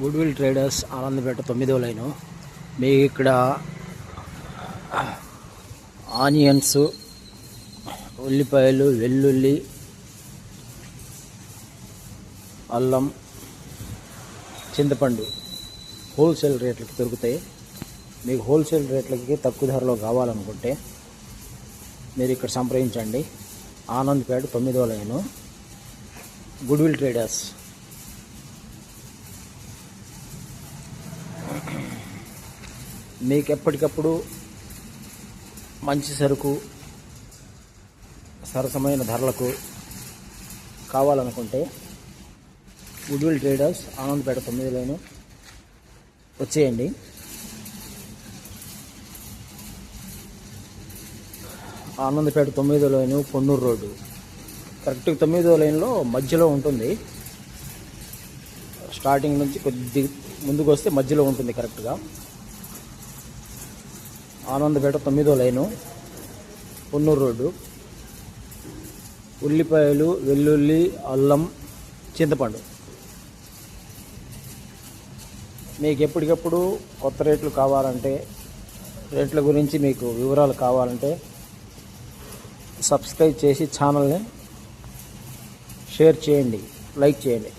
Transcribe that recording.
Goodwill traders Anandapeta 9వ line. మీకు ఇక్కడ ఆనియన్స్, ఉల్లిపాయలు, వెల్లుల్లి, అల్లం, చింతపండు హోల్సేల్ రేట్లకి దొరుకుతాయి. మీకు హోల్సేల్ రేట్లకి తక్కువ ధరలో కావాలనుకుంటే మీరు ఇక్కడ సంప్రదించండి. ఆనందపేట 9వ లైను, గుడ్విల్ ట్రేడర్స్. మీకు ఎప్పటికప్పుడు మంచి సరుకు సరసమైన ధరలకు కావాలనుకుంటే గుడ్విల్ ట్రేడర్స్ ఆనందపేట 9వ లైను వచ్చేయండి. ఆనందపేట 9వ లైను, పొన్నూరు రోడ్డు. కరెక్ట్గా 9వ లైన్లో మధ్యలో ఉంటుంది. స్టార్టింగ్ నుంచి కొద్ది ముందుకు వస్తే మధ్యలో ఉంటుంది కరెక్ట్గా. ఆనందపేట 9వ లైను, పొన్నూరు రోడ్డు. ఉల్లిపాయలు, వెల్లుల్లి, అల్లం, చింతపండు. మీకు ఎప్పటికప్పుడు కొత్త రేట్లు కావాలంటే, రేట్ల గురించి మీకు వివరాలు కావాలంటే సబ్స్క్రైబ్ చేసి ఛానల్ని షేర్ చేయండి, లైక్ చేయండి.